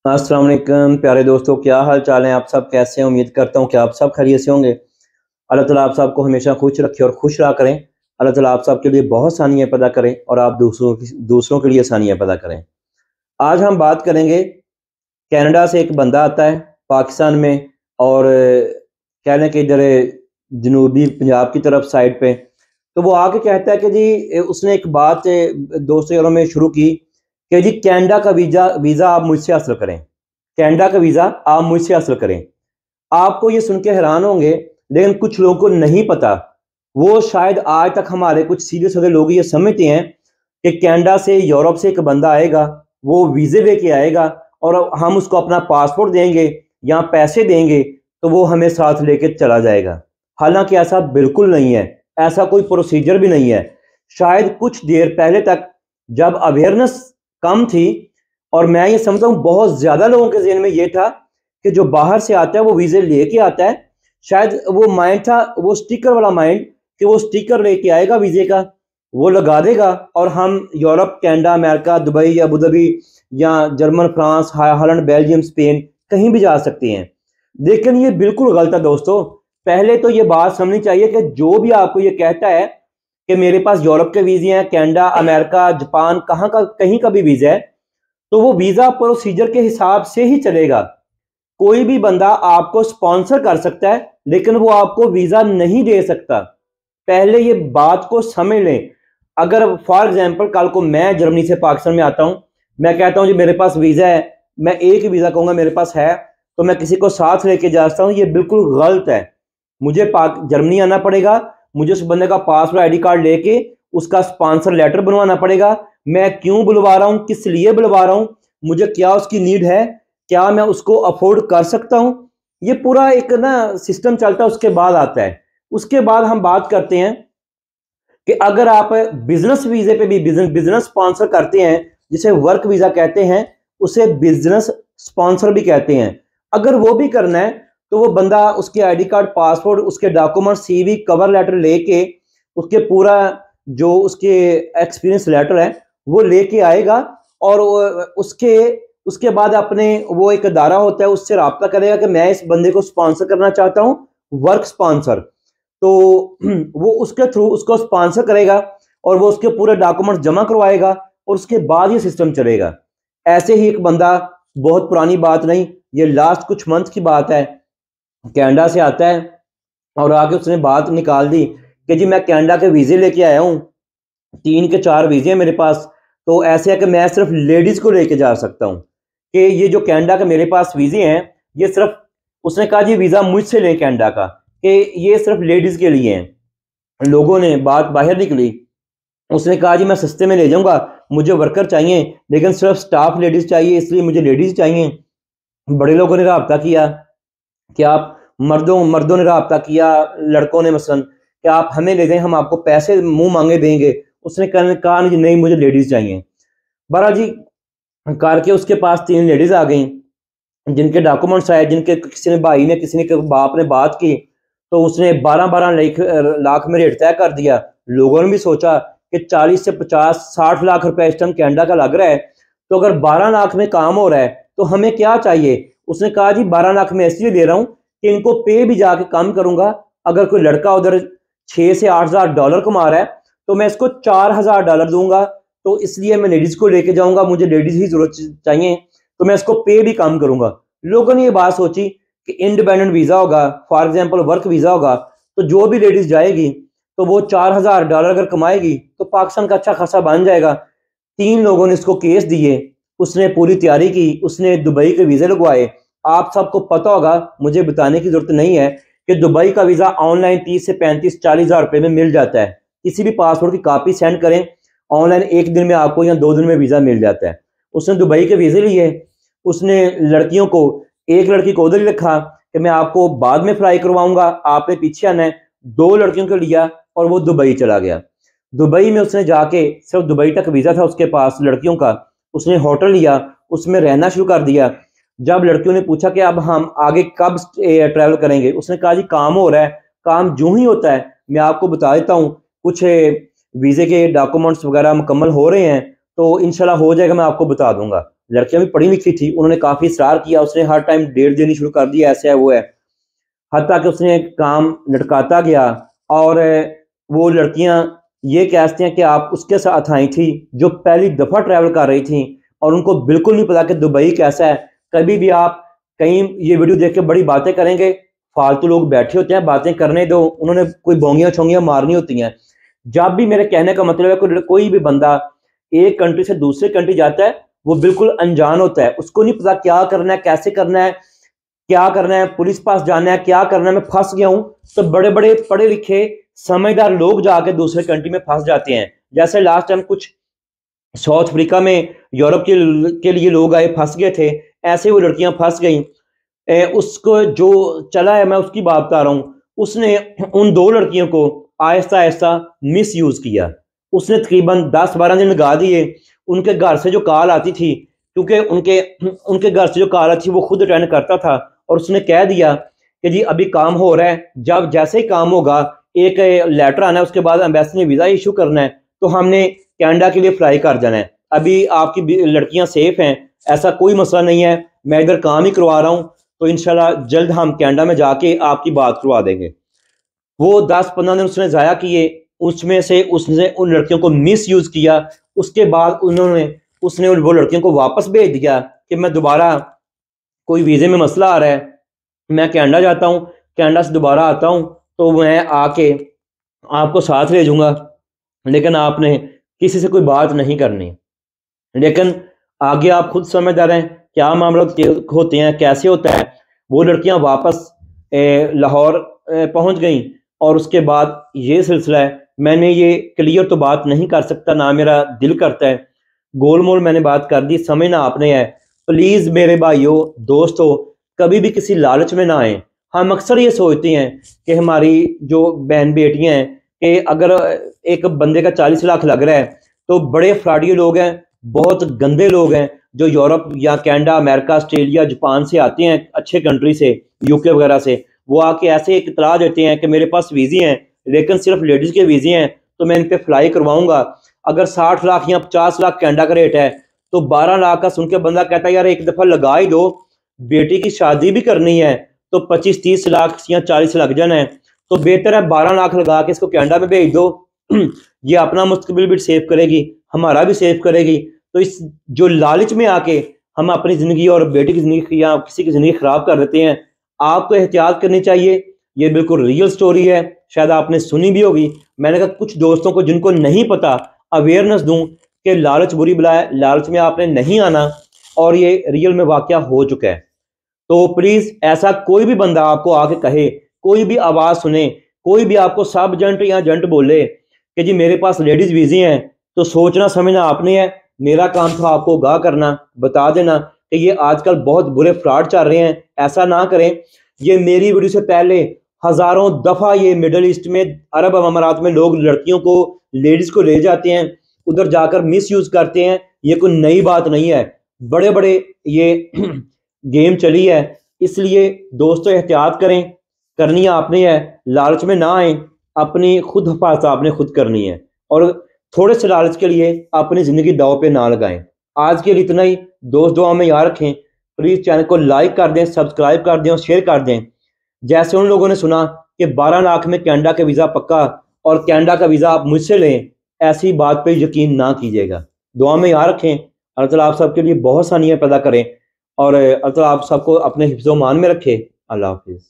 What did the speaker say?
السلام علیکم پیارے دوستوں، کیا حال چال ہیں؟ آپ سب کیسے ہیں؟ امید کرتا ہوں کہ آپ سب خیریت سے ہوں گے۔ اللہ تعالیٰ آپ سب کو ہمیشہ خوش رکھے اور خوش رہا کریں۔ اللہ تعالیٰ آپ سب کے لیے بہت آسانیاں پیدا کریں اور آپ دوسروں کے لیے آسانیاں پیدا کریں۔ آج ہم بات کریں گے، کینیڈا سے ایک بندہ آتا ہے پاکستان میں، اور کہہ لیں کہ ادھر جنوبی پنجاب کی طرف سائڈ پہ، تو وہ آ کے کہتا ہے کہ جی اس نے ایک بات دوستوں یاروں میں شروع کی کہ جی کینیڈا کا ویزا آپ مجھ سے حاصل کریں، کینیڈا کا ویزا آپ مجھ سے حاصل کریں۔ آپ کو یہ سن کے حیران ہوں گے، لیکن کچھ لوگوں کو نہیں پتا، وہ شاید آج تک ہمارے کچھ سیریس ہوتے لوگ یہ سمجھتے ہیں کہ کینیڈا سے یورپ سے ایک بندہ آئے گا، وہ ویزے لے کے آئے گا اور ہم اس کو اپنا پاسپورٹ دیں گے یا پیسے دیں گے تو وہ ہمیں ساتھ لے کے چلا جائے گا۔ حالانکہ ایسا بالکل نہیں ہے، ایسا کوئی پروسیجر بھی نہیں ہے۔ شاید کچھ دیر پہلے تک جب اویئرنس کم تھی، اور میں یہ سمجھتا ہوں بہت زیادہ لوگوں کے ذہن میں یہ تھا کہ جو باہر سے آتا ہے وہ ویزے لے کے آتا ہے، شاید وہ مائنڈ تھا، وہ سٹیکر والا مائنڈ، کہ وہ سٹیکر لے کے آئے گا ویزے کا، وہ لگا دے گا اور ہم یورپ، کینیڈا، امریکہ، Dubai, Abu Dhabi German, France, Holland, Belgium, Spain, کہیں بھی جا سکتے ہیں۔ لیکن یہ بالکل غلط ہے دوستو۔ پہلے تو یہ بات سمجھنی چاہیے کہ جو بھی آپ کو یہ کہتا ہے کہ میرے پاس یورپ کے ویزے ہیں، کینیڈا، امریکہ، جاپان، کہیں کا بھی ویزا ہے، تو وہ ویزا پروسیجر کے حساب سے ہی چلے گا۔ کوئی بھی بندہ آپ کو سپانسر کر سکتا ہے لیکن وہ آپ کو ویزا نہیں دے سکتا۔ پہلے یہ بات کو سمجھ لیں۔ اگر فار ایگزامپل کل کو میں جرمنی سے پاکستان میں آتا ہوں، میں کہتا ہوں جی میرے پاس ویزا ہے، میں ایک ویزا کہوں گا میرے پاس ہے، تو میں کسی کو ساتھ لے کے جاتا ہوں، یہ بالکل غلط ہے۔ مجھے جرمنی آنا پڑے گا، مجھے اس بندے کا پاسپورٹ آئی ڈی کارڈ لے کے اس کا سپانسر لیٹر بنوانا پڑے گا، میں کیوں بلوا رہا ہوں، کس لیے بلوا رہا ہوں، مجھے کیا اس کی نیڈ ہے، کیا میں اس کو افورڈ کر سکتا ہوں، یہ پورا ایک سسٹم چلتا ہے۔ اس کے بعد آتا ہے، اس کے بعد ہم بات کرتے ہیں کہ اگر آپ بزنس ویزے پہ بھی بزنس سپانسر کرتے ہیں، جسے ورک ویزا کہتے ہیں، اسے بزنس سپانسر بھی کہتے ہیں، اگر وہ بھی کرنا ہے تو وہ بندہ اس کے آئی ڈی کارڈ، پاسپورٹ، اس کے ڈاکومنٹ، سی وی، کور لیٹر لے کے، اس کے پورا جو اس کے ایکسپیرینس لیٹر ہے وہ لے کے آئے گا، اور اس کے بعد اپنے وہ ایک ادارہ ہوتا ہے اس سے رابطہ کرے گا کہ میں اس بندے کو سپانسر کرنا چاہتا ہوں، ورک سپانسر، تو وہ اس کے تھرو اس کو سپانسر کرے گا اور وہ اس کے پورے ڈاکومنٹ جمع کروائے گا، اور اس کے بعد یہ سسٹم چلے گا۔ ایسے ہی ایک بندہ، بہت پرانی بات نہیں، یہ لاسٹ کچھ منتھ کی بات ہے، کینیڈا سے آتا ہے اور آگے اس نے بات نکال دی کہ جی میں کینیڈا کے ویزے لے کے آیا ہوں، 3 کے 4 ویزے ہیں میرے پاس، تو ایسے ہے کہ میں صرف لیڈیز کو لے کے جا سکتا ہوں، کہ یہ جو کینیڈا کے میرے پاس ویزے ہیں یہ صرف، اس نے کہا جی ویزا مجھ سے لیں کینیڈا کا، کہ یہ صرف لیڈیز کے لیے ہیں۔ لوگوں نے بات باہر نکلی، اس نے کہا جی میں سستے میں لے جاؤں گا، مجھے ورکر چاہیے لیکن صرف سٹاف لیڈیز چاہیے، اس لیے مجھے لیڈیز چاہیے۔ بڑے لوگوں نے رابطہ کیا کہ آپ مردوں نے رابطہ کیا، لڑکوں نے مثلا کہ آپ ہمیں لے دیں، ہم آپ کو پیسے منہ مانگے دیں گے، اس نے کہا نہیں مجھے لیڈیز چاہیے۔ بہرحال جی کر کے اس کے پاس 3 لیڈیز آ گئیں جن کے ڈاکومنٹس آئے، جن کے کسی نے بھائی نے، کسی نے باپ نے بات کی، تو اس نے 12 لاکھ میں ریٹ طے کر دیا۔ لوگوں نے بھی سوچا کہ 40 سے 50 60 لاکھ روپے اس ٹائم کینیڈا کا لگ رہا ہے، تو اگر 12 لاکھ میں کام ہو رہا ہے تو ہمیں کیا چاہیے۔ اس نے کہا جی 12 لاکھ میں اس لیے دے رہا ہوں کہ ان کو پے بھی جا کے کام کروں گا، اگر کوئی لڑکا ادھر 6 سے 8 ہزار ڈالر کما رہا ہے تو میں اس کو 4 ہزار ڈالر دوں گا، تو اس لیے میں لیڈیز کو لے کے جاؤں گا، مجھے لیڈیز ہی ضرورت چاہیے، تو میں اس کو پے بھی کام کروں گا۔ لوگوں نے یہ بات سوچی کہ انڈیپینڈنٹ ویزا ہوگا، فار ایگزامپل ورک ویزا ہوگا، تو جو بھی لیڈیز جائے گی تو وہ 4 ہزار ڈالر اگر کمائے گی تو پاکستان کا اچھا خاصا بن جائے گا۔ 3 لوگوں نے اس کو کیس دیے، اس نے پوری تیاری کی، اس نے دبئی کے ویزے لگوائے۔ آپ سب کو پتہ ہوگا، مجھے بتانے کی ضرورت نہیں ہے کہ دبئی کا ویزا آن لائن 30 سے 35 40 ہزار روپے میں مل جاتا ہے۔ کسی بھی پاسپورٹ کی کاپی سینڈ کریں، آن لائن 1 دن میں آپ کو یا 2 دن میں ویزا مل جاتا ہے۔ اس نے دبئی کے ویزے لیے، اس نے لڑکیوں کو، ایک لڑکی کو ادھر ہی رکھا کہ میں آپ کو بعد میں فلائی کرواؤں گا، آپ نے پیچھے آنا ہے۔ 2 لڑکیوں کو لیا اور وہ دبئی چلا گیا۔ دبئی میں اس نے جا کے، صرف دبئی تک ویزا تھا اس کے پاس لڑکیوں کا، اس نے ہوٹل لیا، اس میں رہنا شروع کر دیا۔ جب لڑکیوں نے پوچھا کہ اب ہم آگے کب ٹریول کریں گے، اس نے کہا جی کام ہو رہا ہے، کام جو ہی ہوتا ہے میں آپ کو بتا دیتا ہوں، کچھ ویزے کے ڈاکومنٹس وغیرہ مکمل ہو رہے ہیں تو انشاءاللہ ہو جائے گا، میں آپ کو بتا دوں گا۔ لڑکیاں بھی پڑھی لکھی تھی، انہوں نے کافی اصرار کیا، اس نے ہر ٹائم ڈیٹ دینی شروع کر دی، ایسا ہے وہ ہے، حتیٰ کہ اس نے کام لٹکاتا گیا، اور وہ لڑکیاں یہ کہتے ہیں کہ آپ اس کے ساتھ آئی تھی جو پہلی دفعہ ٹریول کر رہی تھیں، اور ان کو بالکل نہیں پتا کہ دبئی کیسا ہے۔ کبھی بھی آپ کہیں یہ ویڈیو دیکھ کے بڑی باتیں کریں گے، فالتو لوگ بیٹھے ہوتے ہیں، باتیں کرنے دو، انہوں نے کوئی بونگیاں چھونگیاں مارنی ہوتی ہیں۔ جب بھی میرے کہنے کا مطلب ہے کوئی بھی بندہ ایک کنٹری سے دوسرے کنٹری جاتا ہے وہ بالکل انجان ہوتا ہے، اس کو نہیں پتا کیا کرنا ہے، کیسے کرنا ہے، کیا کرنا ہے، پولیس پاس جانا ہے، کیا کرنا ہے، میں پھنس گیا ہوں۔ تو بڑے بڑے پڑھے لکھے سمجھدار لوگ جا کے دوسرے کنٹری میں پھنس جاتے ہیں، جیسے لاسٹ ٹائم کچھ ساؤتھ افریقہ میں یورپ کے لیے لوگ آئے، پھنس گئے تھے، ایسے وہ لڑکیاں پھنس گئیں۔ اس کو جو چلا ہے میں اس کی بات بتا رہا ہوں، اس نے ان دو لڑکیوں کو آہستہ آہستہ مس یوز کیا، اس نے تقریباً 10-12 دن لگا دیے۔ ان کے گھر سے جو کال آتی تھی، کیونکہ ان کے گھر سے جو کال آتی تھی وہ خود اٹینڈ کرتا تھا، اور اس نے کہہ دیا کہ جی ابھی کام ہو رہا ہے، جب جیسے ہی کام ہوگا ایک لیٹر آنا ہے، اس کے بعد ایمبیسی نے ویزا ایشو کرنا ہے، تو ہم نے کینیڈا کے لیے فلائی کر جانا ہے۔ ابھی آپ کی لڑکیاں سیف ہیں، ایسا کوئی مسئلہ نہیں ہے، میں ادھر کام ہی کروا رہا ہوں، تو انشاءاللہ جلد ہم کینیڈا میں جا کے آپ کی بات کروا دیں گے۔ وہ 10-15 دن اس نے ضائع کیے، اس میں سے اس نے ان لڑکیوں کو مس یوز کیا۔ اس کے بعد اس نے وہ لڑکیوں کو واپس بھیج دیا کہ میں دوبارہ کوئی ویزے میں مسئلہ آ رہا ہے، میں کینیڈا جاتا ہوں، کینیڈا سے دوبارہ آتا ہوں تو میں آ کے آپ کو ساتھ لے جاؤں گا، لیکن آپ نے کسی سے کوئی بات نہیں کرنی۔ لیکن آگے آپ خود سمجھدار ہیں کیا معاملات ہوتے ہیں، کیسے ہوتا ہے۔ وہ لڑکیاں واپس لاہور پہنچ گئیں، اور اس کے بعد یہ سلسلہ ہے، میں نے یہ کلیئر تو بات نہیں کر سکتا، نہ میرا دل کرتا ہے، گول مول میں نے بات کر دی، سمجھنا آپ نے ہے۔ پلیز میرے بھائیوں دوستو، کبھی بھی کسی لالچ میں نہ آئیں۔ ہم اکثر یہ سوچتے ہیں کہ ہماری جو بہن بیٹیاں ہیں کہ اگر ایک بندے کا 40 لاکھ لگ رہا ہے تو بڑے فراڈی لوگ ہیں، بہت گندے لوگ ہیں جو یورپ یا کینیڈا، امریکہ، آسٹریلیا، جاپان سے آتے ہیں، اچھے کنٹری سے، یو کے وغیرہ سے، وہ آ کے ایسے ایک اطلاع دیتے ہیں کہ میرے پاس ویزے ہیں لیکن صرف لیڈیز کے ویزے ہیں تو میں ان پہ فلائی کرواؤں گا۔ اگر 60 لاکھ یا 50 لاکھ کینیڈا کا ریٹ ہے تو 12 لاکھ کا سن کے بندہ کہتا ہے یار ایک دفعہ لگا ہی دو، بیٹی کی شادی بھی کرنی ہے تو 25-30 لاکھ یا 40 لگ جانا ہے، تو بہتر ہے 12 لاکھ لگا کے اس کو کینیڈا میں بھیج دو، یہ اپنا مستقبل بھی سیو کرے گی، ہمارا بھی سیو کرے گی۔ تو اس جو لالچ میں آ کے ہم اپنی زندگی اور بیٹی کی زندگی یا کسی کی زندگی خراب کر دیتے ہیں، آپ کو احتیاط کرنی چاہیے۔ یہ بالکل ریئل سٹوری ہے، شاید آپ نے سنی بھی ہوگی۔ میں نے کہا کچھ دوستوں کو جن کو نہیں پتا اویئرنس دوں کہ لالچ بری بلا ہے، لالچ میں آپ نے نہیں آنا، اور یہ ریئل میں واقعہ ہو چکا ہے۔ تو پلیز ایسا کوئی بھی بندہ آپ کو آ کے کہے، کوئی بھی آواز سنے، کوئی بھی آپ کو سب جنٹ یا جنٹ بولے کہ جی میرے پاس لیڈیز ویزے ہیں، تو سوچنا سمجھنا آپ نے ہے۔ میرا کام تھا آپ کو آگاہ کرنا، بتا دینا کہ یہ آج کل بہت برے فراڈ چل رہے ہیں، ایسا نہ کریں۔ یہ میری ویڈیو سے پہلے ہزاروں دفعہ یہ مڈل ایسٹ میں، عرب امارات میں لوگ لڑکیوں کو، لیڈیز کو لے جاتے ہیں، ادھر جا کر مس یوز کرتے ہیں، یہ کوئی نئی بات نہیں ہے، بڑے بڑے یہ گیم چلی ہے۔ اس لیے دوستو احتیاط کریں، کرنی آپ نے ہے، لالچ میں نہ آئیں، اپنی خود حفاظت آپ نے خود کرنی ہے، اور تھوڑے سے لالچ کے لیے اپنی زندگی داؤ پہ نہ لگائیں۔ آج کے لیے اتنا ہی، دوست دعا میں یاد رکھیں، پلیز چینل کو لائک کر دیں، سبسکرائب کر دیں اور شیئر کر دیں۔ جیسے ان لوگوں نے سنا کہ 12 لاکھ میں کینیڈا کا ویزا پکا اور کینیڈا کا ویزا آپ مجھ سے لیں، ایسی بات پہ یقین نہ کیجیے گا۔ دعا میں یاد رکھیں، اللہ تعالیٰ آپ سب کے لیے بہت سانیاں پیدا کریں، اور اللہ تعالیٰ آپ سب کو اپنے حفظ و امان میں رکھے۔ اللہ حافظ۔